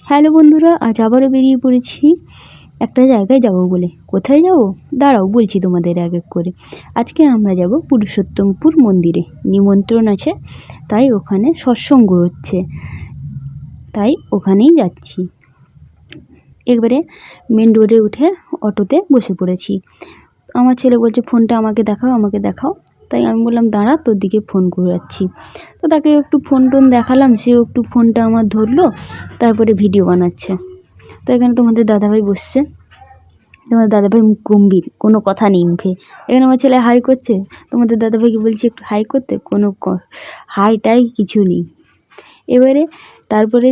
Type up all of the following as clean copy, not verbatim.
Hello বন্ধুরা, আজ আবারও বেরিয়ে পড়েছি একটা জায়গায় যাব বলে। কোথায় যাব দাঁড়াও বলছি তোমাদের এক এক করে। আজকে আমরা যাব পুরুষোত্তমপুর মন্দিরে, নিমন্ত্রণ আছে, তাই ওখানে সৎসঙ্গ হচ্ছে, তাই ওখানেই যাচ্ছি। একবারে মেন রোডে উঠে অটোতে বসে পড়েছি। আমার ছেলে বলছে ফোনটা আমাকে দেখাও আমাকে দেখাও, তাই আমি বললাম দাঁড়া তোর দিকে ফোন করে যাচ্ছি। তো তাকে একটু ফোন টোন দেখালাম, সেও একটু ফোনটা আমার ধরলো, তারপরে ভিডিও বানাচ্ছে। তো এখানে তোমাদের দাদাভাই বসছে, তোমাদের দাদাভাই মুখ গম্ভীর, কোনো কথা নেই মুখে। এখানে আমার ছেলে হাই করছে, তোমাদের দাদাভাইকে বলছি একটু হাই করতে, কোনো হাইটাই কিছু নেই। এবারে তারপরে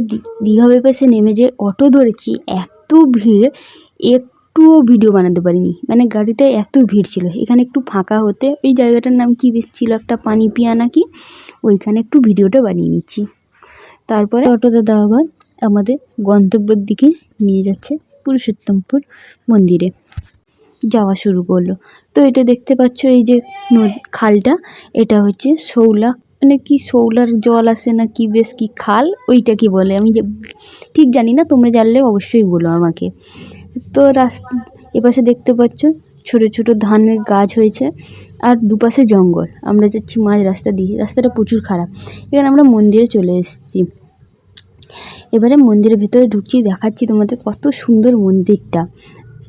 দীঘা বাইপাসে নেমে যে অটো ধরেছি, এত ভিড়, একটুও ভিডিও বানাতে পারিনি, মানে গাড়িটায় এত ভিড় ছিল। এখানে একটু ফাঁকা হতে, ওই জায়গাটার নাম কি বেশ ছিল, একটা পানি পিয়া নাকি, ওইখানে একটু ভিডিওটা বানিয়ে নিচ্ছি। তারপরে অটো দাদা আবার আমাদের গন্তব্যের দিকে নিয়ে যাচ্ছে, পুরুষোত্তমপুর মন্দিরে যাওয়া শুরু করলো। তো এটা দেখতে পাচ্ছ, এই যে খালটা, এটা হচ্ছে শৌলা, মানে কি শৌলার জল আসে না কি বেশ কি খাল, ওইটা কি বলে আমি ঠিক জানি না, তোমরা জানলে অবশ্যই বলো আমাকে। তো রাস্তা এপাশে দেখতে পাচ্ছ ছোট ছোট ধানের গাছ হয়েছে, আর দুপাশে জঙ্গল। আমরা যাচ্ছি মাঝ রাস্তা দিয়ে, রাস্তাটা প্রচুর খারাপ। এখানে আমরা মন্দিরে চলে এসেছি। এবারে মন্দিরের ভিতরে ঢুকছি, দেখাচ্ছি তোমাদের কত সুন্দর মন্দিরটা।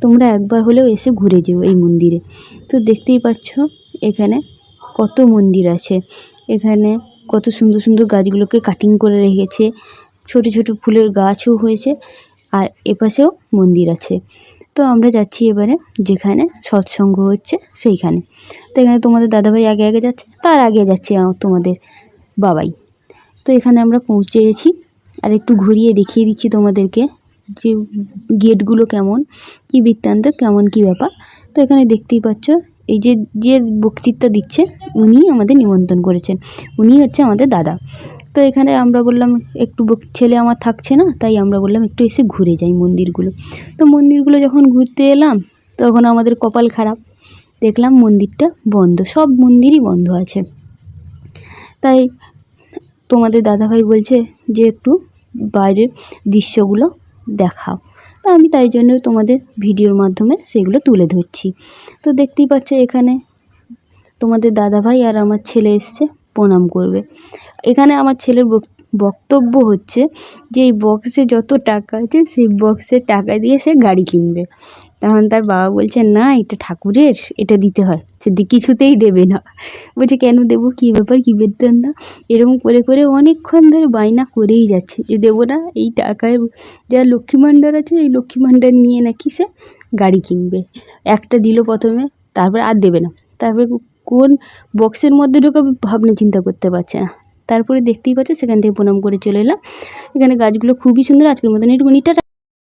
তোমরা একবার হলেও এসে ঘুরে যেও এই মন্দিরে। তো দেখতেই পাচ্ছ এখানে কত মন্দির আছে, এখানে কত সুন্দর সুন্দর গাছগুলোকে কাটিং করে রেখেছে, ছোট ছোট ফুলের গাছও হয়েছে, আর এপাশেও মন্দির আছে। তো আমরা যাচ্ছি এবারে যেখানে সৎসঙ্গ হচ্ছে সেইখানে। তো এখানে তোমাদের দাদাভাই আগে আগে যাচ্ছে, তার আগে যাচ্ছে তোমাদের বাবাই। তো এখানে আমরা পৌঁছে গেছি, আর একটু ঘুরিয়ে দেখিয়ে দিচ্ছি তোমাদেরকে যে গেটগুলো কেমন, কি বৃত্তান্ত, কেমন কি ব্যাপার। তো এখানে দেখতেই পাচ্ছ এই যে যে বক্তৃতা দিচ্ছে, উনি আমাদের নিমন্ত্রণ করেছেন, উনি হচ্ছে আমাদের দাদা। তো এখানে আমরা বললাম একটু, ছেলে আমার থাকছে না, তাই আমরা বললাম একটু এসে ঘুরে যাই মন্দিরগুলো। তো মন্দিরগুলো যখন ঘুরতে এলাম, তখন আমাদের কপাল খারাপ, দেখলাম মন্দিরটা বন্ধ, সব মন্দিরই বন্ধ আছে। তাই তোমাদের দাদাভাই বলছে যে একটু বাইরের দৃশ্যগুলো দেখাও, তো আমি তাই জন্য তোমাদের ভিডিওর মাধ্যমে সেগুলো তুলে ধরছি। তো দেখতেই পাচ্ছ এখানে তোমাদের দাদাভাই আর আমার ছেলে এসছে প্রণাম করবে। এখানে আমার ছেলের বক্তব্য হচ্ছে যে এই বক্সে যত টাকা আছে সেই বক্সের টাকা দিয়ে সে গাড়ি কিনবে। তখন তার বাবা বলছে না, এটা ঠাকুরের, এটা দিতে হয়। সে কিছুতেই দেবে না, বলছে কেন দেবো, কী ব্যাপার, কী বৃত্তান্ত, এরকম করে করে অনেকক্ষণ ধরে বায়না করেই যাচ্ছে যে দেবো না। এই টাকায় যা লক্ষ্মী ভাণ্ডার আছে, এই লক্ষ্মী ভাণ্ডার নিয়ে নাকি সে গাড়ি কিনবে। একটা দিল প্রথমে, তারপরে আর দেবে না, তারপরে কোন বক্সের মধ্যে ঢোকাবে ভাবনা চিন্তা করতে পারছে না। তারপরে দেখতেই পাচ্ছ সেখান থেকে প্রণাম করে চলে এলাম। এখানে গাছগুলো খুবই সুন্দর। আজকের মতন এইটুকুনি, টাটা।